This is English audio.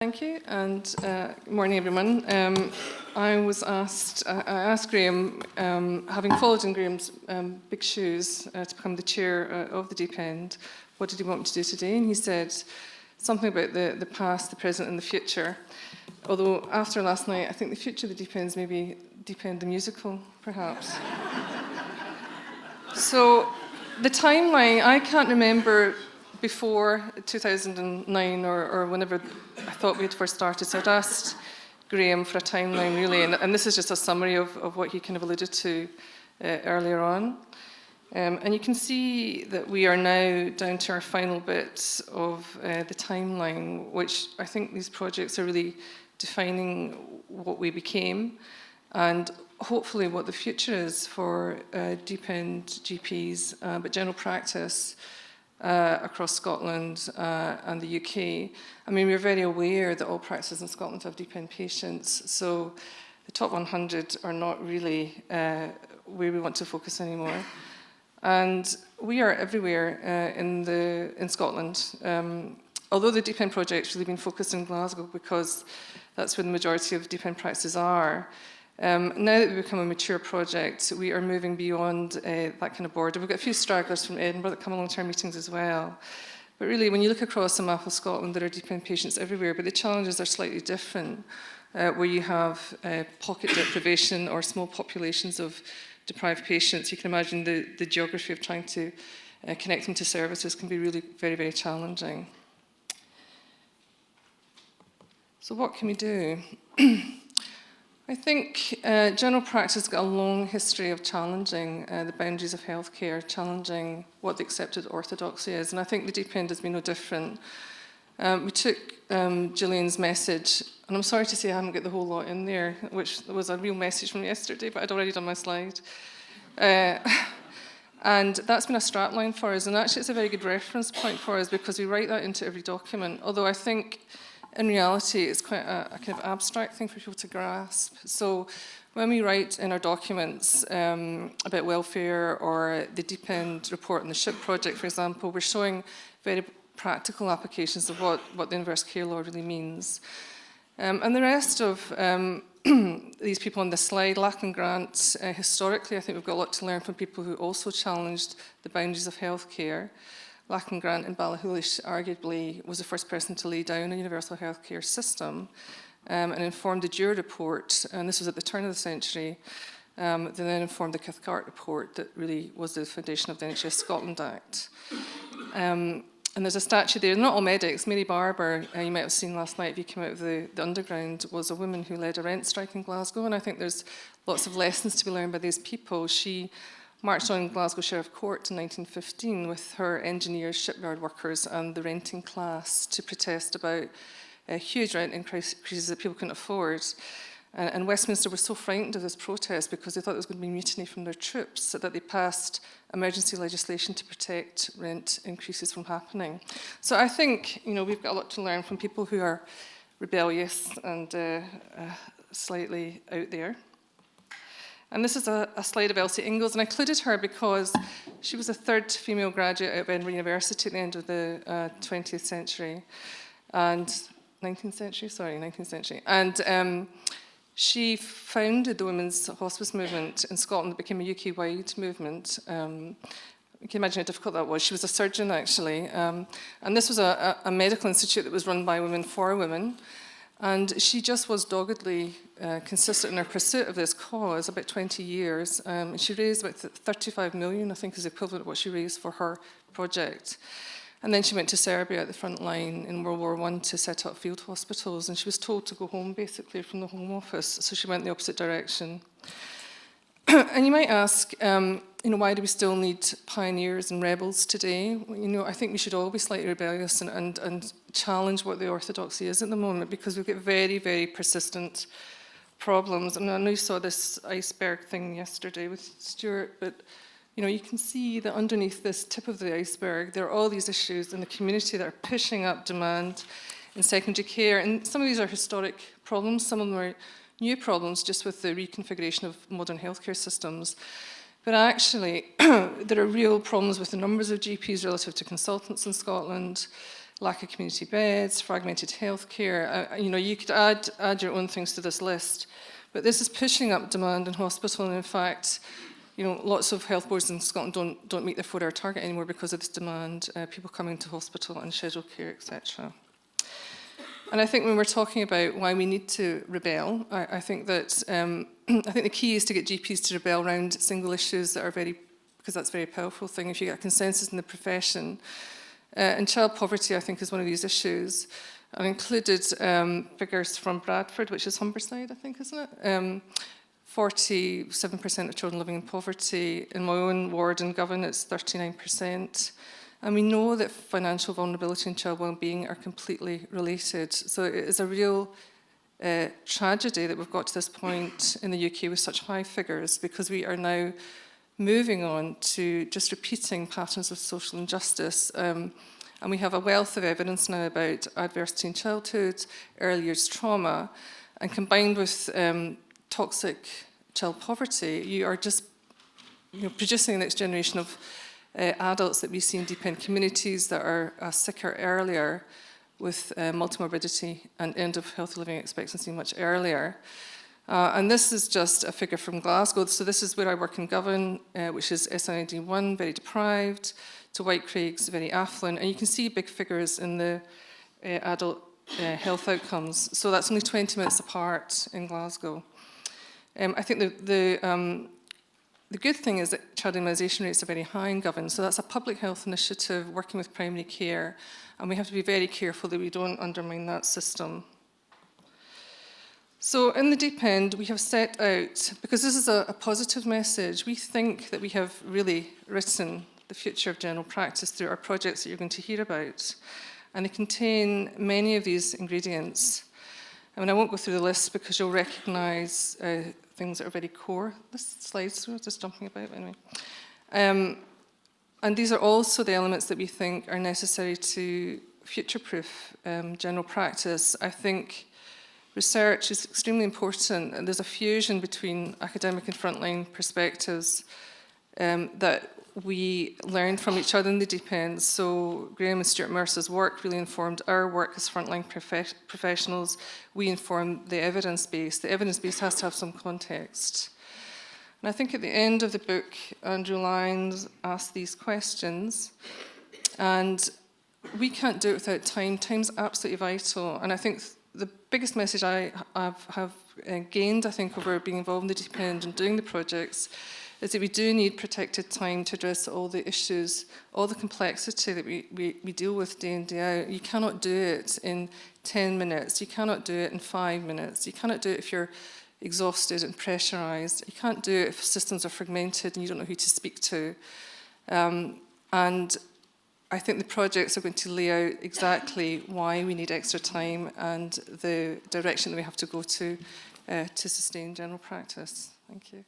Thank you, and good morning, everyone. I asked Graham, having followed in Graham's big shoes to become the chair of the Deep End, what did he want me to do today? And he said something about the past, the present, and the future. Although after last night, I think the future of the Deep End is maybe Deep End the musical, perhaps. So the timeline, I can't remember before 2009 or whenever I thought we had first started. So I'd asked Graham for a timeline, really, and this is just a summary of what he kind of alluded to earlier on. And you can see that we are now down to our final bit of the timeline, which I think these projects are really defining what we became and hopefully what the future is for Deep End GPs, but general practice across Scotland and the UK. I mean, we're very aware that all practices in Scotland have Deep End patients, so the top 100 are not really where we want to focus anymore. And we are everywhere in Scotland. Although the Deep End project's really been focused in Glasgow because that's where the majority of Deep End practices are. Now that we've become a mature project, we are moving beyond that kind of border. We've got a few stragglers from Edinburgh that come along to our meetings as well. But really, when you look across the map of Scotland, there are Deep End patients everywhere, but the challenges are slightly different, where you have pocket deprivation or small populations of deprived patients. You can imagine the geography of trying to connect them to services can be really very, very challenging. So what can we do? I think general practice has got a long history of challenging the boundaries of healthcare, challenging what the accepted orthodoxy is, and I think the Deep End has been no different. We took Gillian's message, and I'm sorry to say I haven't got the whole lot in there, which was a real message from yesterday, but I'd already done my slide. And that's been a strapline for us, and actually it's a very good reference point for us because we write that into every document, although I think in reality, it's quite a kind of abstract thing for people to grasp. So when we write in our documents about welfare or the Deep End report on the SHIP project, for example, we're showing very practical applications of what the inverse care law really means. And the rest of these people on this slide, Lack and Grant, historically, I think we've got a lot to learn from people who also challenged the boundaries of healthcare. Lack and Grant in Ballachulish arguably was the first person to lay down a universal healthcare system and informed the Dewar report, and this was at the turn of the century, that then informed the Cathcart report that really was the foundation of the NHS Scotland Act. And there's a statue there, not all medics. Mary Barber, you might have seen last night if you came out of the Underground, was a woman who led a rent strike in Glasgow, and I think there's lots of lessons to be learned by these people. She marched on Glasgow Sheriff Court in 1915 with her engineers, shipyard workers and the renting class to protest about huge rent increases that people couldn't afford. And Westminster was so frightened of this protest because they thought there was going to be mutiny from their troops that they passed emergency legislation to protect rent increases from happening. So I think we've got a lot to learn from people who are rebellious and slightly out there. And this is a slide of Elsie Ingalls, and I included her because she was the third female graduate out of Edinburgh University at the end of the 20th century, and 19th century. And she founded the women's hospice movement in Scotland that became a UK-wide movement. You can imagine how difficult that was. She was a surgeon, actually, and this was a medical institute that was run by women for women. And she just was doggedly consistent in her pursuit of this cause, about 20 years. She raised about 35 million, I think is equivalent to what she raised for her project. And then she went to Serbia at the front line in World War I to set up field hospitals, and she was told to go home, basically, from the Home Office, so she went the opposite direction. And you might ask, why do we still need pioneers and rebels today? I think we should all be slightly rebellious and challenge what the orthodoxy is at the moment, because we've got very, very persistent problems. And I know you saw this iceberg thing yesterday with Stuart, but you can see that underneath this tip of the iceberg, there are all these issues in the community that are pushing up demand in secondary care. And some of these are historic problems, some of them are new problems just with the reconfiguration of modern healthcare systems. But actually, there are real problems with the numbers of GPs relative to consultants in Scotland. lack of community beds, fragmented healthcare. You know, you could add your own things to this list, but this is pushing up demand in hospital, and in fact, you know, lots of health boards in Scotland don't meet their 4-hour target anymore because of this demand, people coming to hospital and scheduled care, etc. And I think when we're talking about why we need to rebel, I think that I think the key is to get GPs to rebel around single issues that are because that's a very powerful thing. If you get a consensus in the profession, and child poverty, I think, is one of these issues. I've included figures from Bradford, which is Humberside, I think, isn't it? 47% of children living in poverty. In my own ward in Govan, it's 39%. And we know that financial vulnerability and child well-being are completely related. So it is a real tragedy that we've got to this point in the UK with such high figures, because we are now moving on to just repeating patterns of social injustice. And we have a wealth of evidence now about adversity in childhood, early years trauma, and combined with toxic child poverty, you are just producing the next generation of adults that we see in deep end communities that are sicker earlier, with multimorbidity and end of healthy living expectancy much earlier. And this is just a figure from Glasgow. So this is where I work in Govan, which is SID 1, very deprived, to White Craigs, very affluent. And you can see big figures in the adult health outcomes. So that's only 20 minutes apart in Glasgow. I think the good thing is that child immunisation rates are very high in Govan. So that's a public health initiative working with primary care. And we have to be very careful that we don't undermine that system. So in the deep end, we have set out, because this is a positive message, we think that we have really written the future of general practice through our projects that you're going to hear about. And they contain many of these ingredients. I mean, I won't go through the list because you'll recognise things that are very core. This slide's just jumping about anyway. And these are also the elements that we think are necessary to future-proof general practice. I think research is extremely important, and there's a fusion between academic and frontline perspectives that we learn from each other in the deep end. So Graham and Stuart Mercer's work really informed our work as frontline professionals. We inform the evidence base. The evidence base has to have some context. And I think at the end of the book, Andrew Lyons asked these questions, and we can't do it without time. Time's absolutely vital, and I think the biggest message I have gained, I think, over being involved in the deep end and doing the projects is that we do need protected time to address all the issues, all the complexity that we deal with day in, day out. You cannot do it in 10 minutes. You cannot do it in 5 minutes. You cannot do it if you're exhausted and pressurised. You can't do it if systems are fragmented and you don't know who to speak to. And I think the projects are going to lay out exactly why we need extra time and the direction that we have to go to sustain general practice. Thank you.